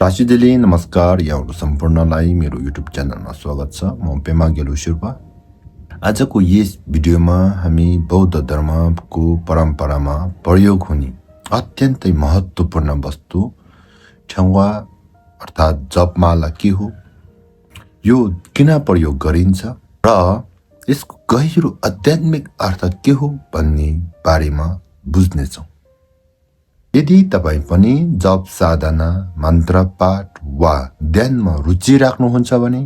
टासिदेली नमस्कार यहाँहरू सम्पूर्णलाई मेरो युट्युब च्यानलमा स्वागत छ। म पेमा गेलु शेर्पा। आजको यस भिडियोमा हामी बौद्ध धर्मको परम्परामा प्रयोग हुने अत्यन्तै महत्त्वपूर्ण वस्तु ठेङ्वा अर्थात् जपमाला के हो, यो किन प्रयोग गरिन्छ र यसको गहिरो आध्यात्मिक अर्थ के हो भन्ने बारेमा बुझ्नेछौँ। यदि तपाईँ पनि जप साधना, मन्त्र पाठ वा ध्यानमा रुचि राख्नुहुन्छ भने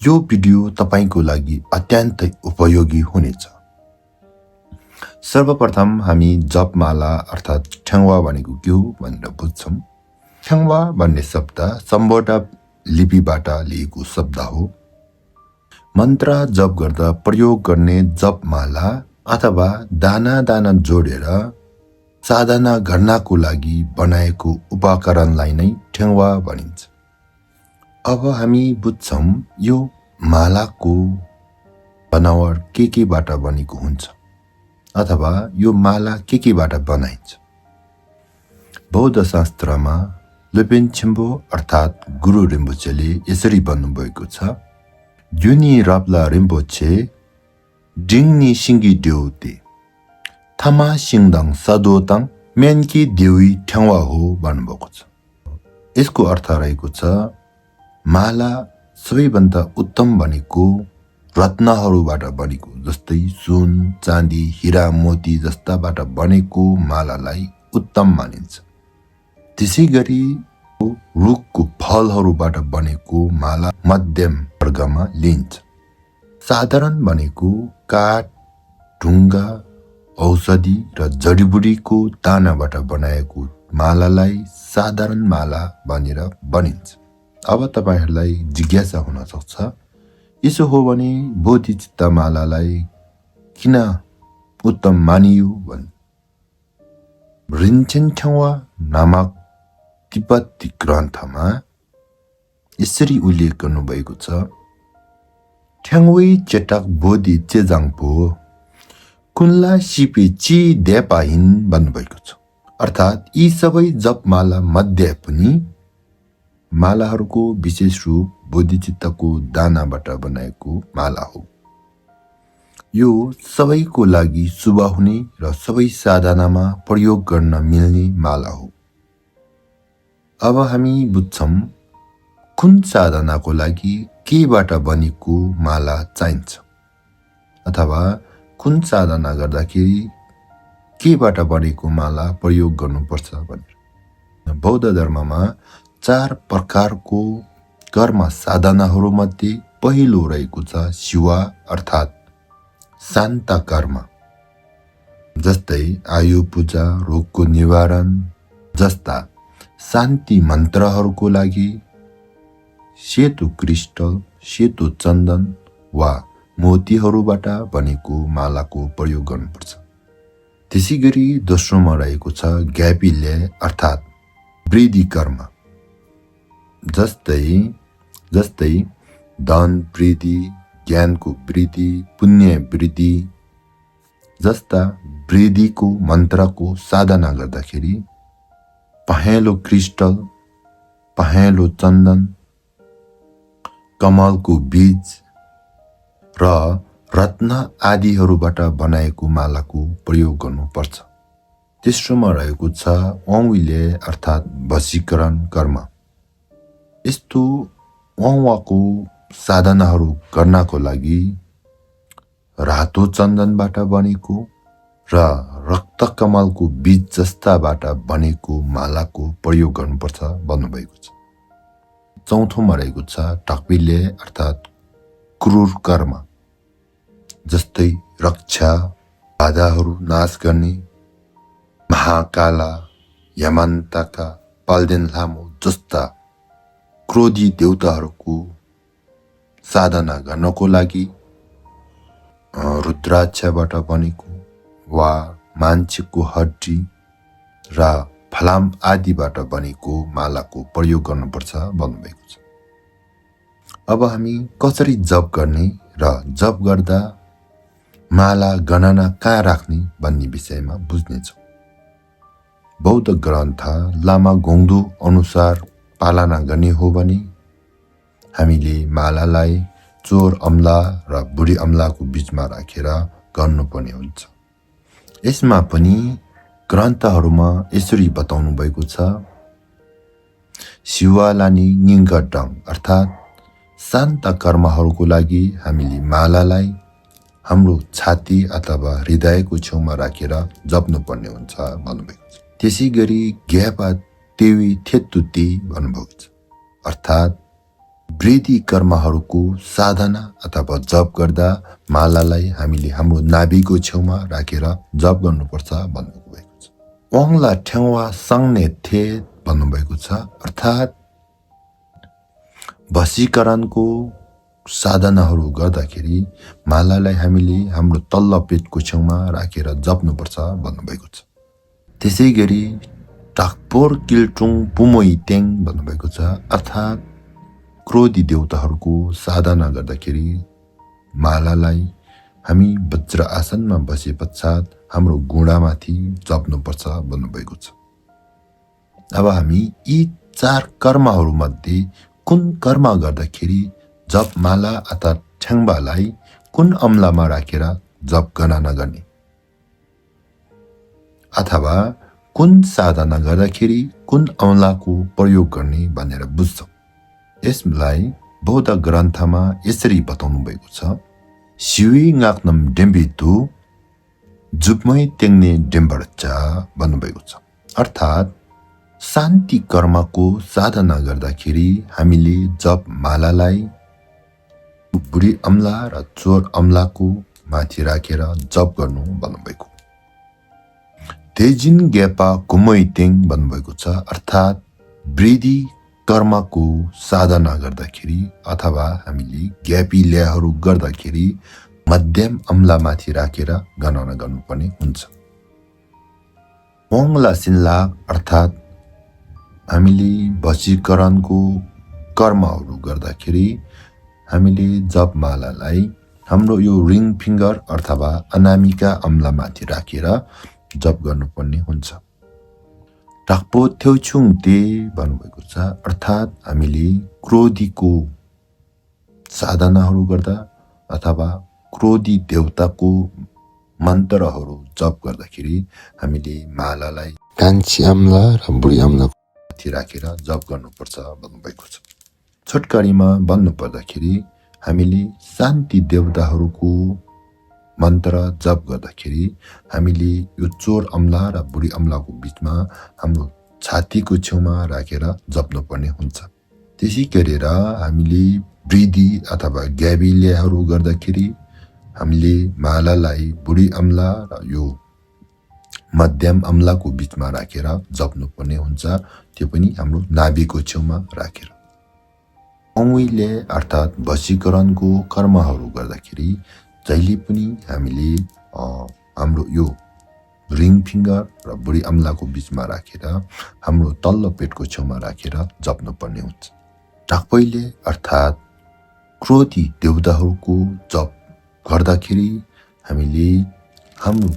यो भिडियो तपाईको लागि अत्यन्तै उपयोगी हुनेछ। सर्वप्रथम हामी जपमाला अर्थात् ठेङ्वा भनेको के हो भनेर बुझ्छौँ। ठेङ्वा भन्ने शब्द सम्बोधा लिपिबाट लिएको शब्द हो। मन्त्र जप गर्दा प्रयोग गर्ने जपमाला अथवा दाना दाना जोडेर साधना गर्नको लागि बनाएको उपकरणलाई नै ठेङ्वा भनिन्छ। अब हामी बुझ्छौँ यो मालाको बनावट केबाट बनेको हुन्छ अथवा यो माला केबाट बनाइन्छ। बौद्ध शास्त्रमा लोपेन छिम्बो अर्थात् गुरु रिम्पोछेले यसरी भन्नुभएको छ, युनि राप्ला रिम्पोछे डिङ्नी सिङ्गी देउते थामा सिङदाङ सदोताङ मेनकी देवी ठेङ्वा हो भन्नुभएको छ। यसको अर्थ रहेको छ माला सबैभन्दा उत्तम भनेको रत्नहरूबाट बनेको, जस्तै सुन, चाँदी, हिरा, मोती जस्ताबाट बनेको मालालाई उत्तम मानिन्छ। त्यसै गरी रुखको फलहरूबाट बनेको माला मध्यम वर्गमा लिइन्छ। साधारण भनेको काठ, ढुङ्गा, औषधि र जडीबुटीको दानाबाट बनाएको मालालाई साधारण माला भनेर बनिन्छ। अब तपाईहरूलाई जिज्ञासा हुन सक्छ, यसो हो भने बोधिचित्त मालालाई किन उत्तम मानियो भने रिन्छेन ठेङ्वा नामक तिब्बती ग्रन्थमा यसरी उल्लेख गर्नुभएको छ, ठ्याङ्वे चेटक बोधि चेजाङपो कुनला सिपे ची देपाहिन भन्नुभएको छ। अर्थात् यी सबै जपमाला मध्ये पनि मालाहरूको विशेष रूप बोधिचित्तको दानाबाट बनाएको माला हो। यो सबैको लागि शुभ हुने र सबै साधनामा प्रयोग गर्न मिल्ने माला हो। अब हामी बुझ्छौँ कुन साधनाको लागि केबाट बनेको माला चाहिन्छ अथवा कुन साधना गर्दाखेरि केबाट बनेको माला प्रयोग गर्नुपर्छ भनेर। बौद्ध धर्ममा 4 प्रकारको कर्म साधनाहरूमध्ये पहिलो रहेको छ शिवा अर्थात् शान्त कर्म, जस्तै आयु पूजा, रोगको निवारण जस्ता शान्ति मन्त्रहरूको लागि सेतो क्रिस्टल, सेतो चन्दन वा मोतीहरूबाट बनेको मालाको प्रयोग गर्नुपर्छ। त्यसै गरी दोस्रोमा रहेको छ ज्ञापिल्य अर्थात् वृद्धि कर्म, जस्तै धन वृद्धि, ज्ञानको वृद्धि, पुण्य वृद्धि जस्ता वृद्धिको मन्त्रको साधना गर्दाखेरि पहेँलो क्रिस्टल, पहेँलो चन्दन, कमलको बीज र रत्न आदिहरूबाट बनाएको मालाको प्रयोग गर्नुपर्छ। तेस्रोमा रहेको छ औँविले अर्थात् वशीकरण कर्म। यस्तो औँवाको साधनाहरू गर्नको लागि रातो चन्दनबाट बनेको र रक्त कमलको बीज जस्ताबाट बनेको मालाको प्रयोग गर्नुपर्छ भन्नुभएको छ। चौथोमा रहेको छ टकपिल्य अर्थात् क्रूर कर्म, जस्तै रक्षा, बाधाहरू नाश गर्ने, महाकाला, यमन्तका, पाल्देन लामो जस्ता क्रोधी देवताहरूको साधना गर्नको लागि रुद्राक्षबाट बनेको वा मान्छेको हड्डी र फलाम आदिबाट बनेको मालाको प्रयोग गर्नुपर्छ भन्नुभएको छ। अब हामी कसरी जप गर्ने र जप गर्दा माला गणना कहाँ राख्ने भन्ने विषयमा बुझ्नेछौँ। बौद्ध ग्रन्थ लामा गोङदु अनुसार पालना गर्ने हो भने हामीले मालालाई चोर अमला र बुढी अमलाको बीचमा राखेर गर्नुपर्ने हुन्छ। यसमा पनि ग्रन्थहरूमा यसरी बताउनु भएको छ, शिवालानी निङ्गडङ अर्थात् शान्त कर्महरूको लागि हामीले मालालाई हाम्रो छाती अथवा हृदयको छेउमा राखेर जप्नुपर्ने हुन्छ भन्नुभएको छ। त्यसै गरी ग्यापा तेवी थेतुती भन्नुभएको छ, अर्थात् वृद्धि कर्महरूको साधना अथवा जप गर्दा मालालाई हामीले हाम्रो नाभिको छेउमा राखेर जप गर्नुपर्छ भन्नुभएको छ। वाङला ठ्याङ्वा सङ्ने थे भन्नुभएको छ, अर्थात् वशीकरणको साधनाहरू गर्दाखेरि मालालाई हामीले हाम्रो तल्लो पेटको छेउमा राखेर जप्नुपर्छ भन्नुभएको छ। त्यसै गरी टाकपोर किल्टुङ पुमोइ तेङ भन्नुभएको छ, अर्थात् क्रोधी देवताहरूको साधना गर्दाखेरि मालालाई हामी वज्र आसनमा बसे पश्चात हाम्रो घुँडामाथि जप्नुपर्छ भन्नुभएको छ। अब हामी यी 4 कर्महरूमध्ये कुन कर्म गर्दाखेरि जप माला अथवा ठ्याङ्बालाई कुन अम्लामा राखेर जप गणना गर्ने अथवा कुन साधना गर्दाखेरि कुन अम्लाको प्रयोग गर्ने भनेर बुझ्छौँ। यसलाई बौद्ध ग्रन्थमा यसरी बताउनु भएको छ, शिवी ngaक्नम डेम्बितु जुपमै तेङ्ने डेम्बरचा भन्नुभएको छ, अर्थात् शान्ति कर्मको साधना गर्दाखेरि हामीले जप मालालाई बुढी अम्ला र चोर अम्लाको माथि राखेर जप गर्नु भन्नुभएको। तेजिन ग्यापा कुमै तेङ भन्नुभएको छ, अर्थात् वृद्धि कर्मको साधना गर्दाखेरि अथवा हामीले ग्यापी ल्याहरू गर्दाखेरि मध्यम अम्लामाथि राखेर गणना गर्नुपर्ने हुन्छ। वाङला सिन्लाक अर्थात् हामीले वशीकरणको कर्महरू गर्दाखेरि हामीले जप मालालाई हाम्रो यो रिङ फिङ्गर अथवा अनामिका अम्लामाथि राखेर जप गर्नुपर्ने हुन्छ। टाक्पो थेउछुङ ते भन्नुभएको छ, अर्थात् हामीले क्रोधीको साधनाहरू गर्दा अथवा क्रोधी देवताको मन्त्रहरू जप गर्दाखेरि हामीले मालालाई कान्छी अम्ला र बुढी अम्लाको माथि राखेर जप गर्नुपर्छ भन्नुभएको छ। छोटकरीमा भन्नुपर्दाखेरि हामीले शान्ति देवताहरूको मन्त्र जप गर्दाखेरि हामीले यो चोर अम्ला र बुढी अम्लाको बीचमा हाम्रो छातीको छेउमा राखेर जप्नुपर्ने हुन्छ। त्यसै गरेर हामीले वृद्धि अथवा ग्याबिल्याहरू गर्दाखेरि हामीले मालालाई बुढी अम्ला र यो मध्यम अम्लाको बीचमा राखेर जप्नुपर्ने हुन्छ, त्यो पनि हाम्रो नाभिको छेउमा राखेर। औँले अर्थात् वशीकरणको कर्महरू गर्दाखेरि जहिले पनि हामीले हाम्रो यो रिङ फिङ्गर र बुढी अम्लाको बीचमा राखेर हाम्रो तल्लो पेटको छेउमा राखेर जप्नुपर्ने हुन्छ। टाक्पैले अर्थात् क्रोधी देवताहरूको जप गर्दाखेरि हामीले हाम्रो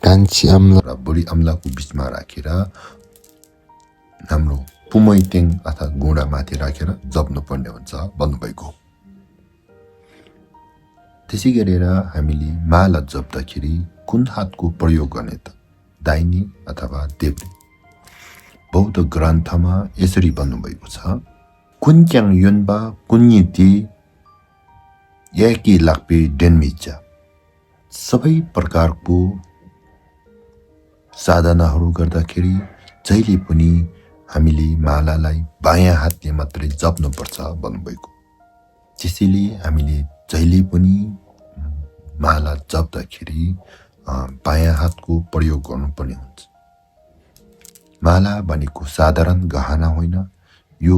कान्छी अम्ला र बुढी अम्लाको बीचमा राखेर हाम्रो पुमैतेङ अर्थात् घुँडामाथि राखेर जप्नुपर्ने हुन्छ भन्नुभएको। त्यसै गरेर हामीले माला जप्दाखेरि कुन हातको प्रयोग गर्ने त, दाहिने अथवा देब्रे? बौद्ध ग्रन्थमा यसरी भन्नुभएको छ, कुन्क्याङ युनबा कुन्यति याकी लाक्पे डेन्मिचा। सबै प्रकारको साधनाहरू गर्दाखेरि जहिले पनि हामीले मालालाई बायाँ हातले मात्रै जप्नुपर्छ भन्नुभएको। त्यसैले हामीले जहिले पनि माला जप्दाखेरि बायाँ हातको प्रयोग गर्नुपर्ने हुन्छ। माला भनेको साधारण गहना होइन, यो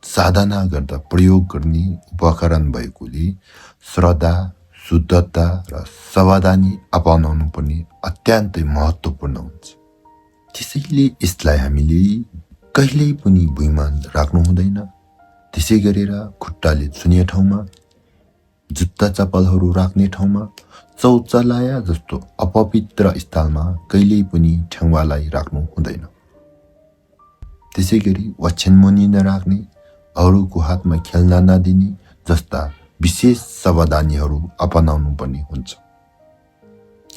साधना गर्दा प्रयोग गर्ने उपकरण भएकोले श्रद्धा, शुद्धता र सावधानी अपनाउनु पर्ने अत्यन्तै महत्त्वपूर्ण हुन्छ। त्यसैले यसलाई हामीले कहिल्यै पनि भुइँमा राख्नु हुँदैन। त्यसै गरेर खुट्टाले छुने ठाउँमा, जुत्ता चप्पलहरू राख्ने ठाउँमा, शौचालय जस्तो अपवित्र स्थलमा कहिल्यै पनि ठ्याङ्वालाई राख्नु हुँदैन। त्यसैगरी ओछ्यानमुनि नराख्ने, अरूको हातमा खेल्न नदिने जस्ता विशेष सावधानीहरू अपनाउनु पर्ने हुन्छ।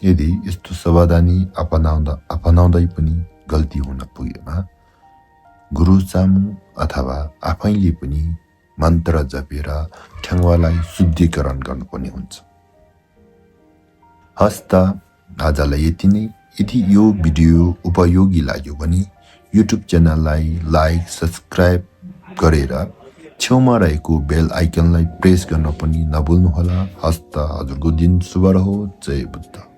यदि यस्तो सावधानी अपनाउँदै पनि गल्ती हुन पुगेमा गुरु सामु अथवा आफैले पनि मन्त्र जपेर ठ्याङ्गालाई शुद्धिकरण गर्नुपर्ने हुन्छ। हस्त आजलाई यति नै। यदि यो भिडियो उपयोगी लाग्यो भने युट्युब च्यानललाई लाइक सब्स्क्राइब गरेर छेउमा रहेको बेल आइकनलाई प्रेस गर्न पनि नभुल्नुहोला। हस्त हजुरको दिन शुभ रहोस्। जय बुद्ध।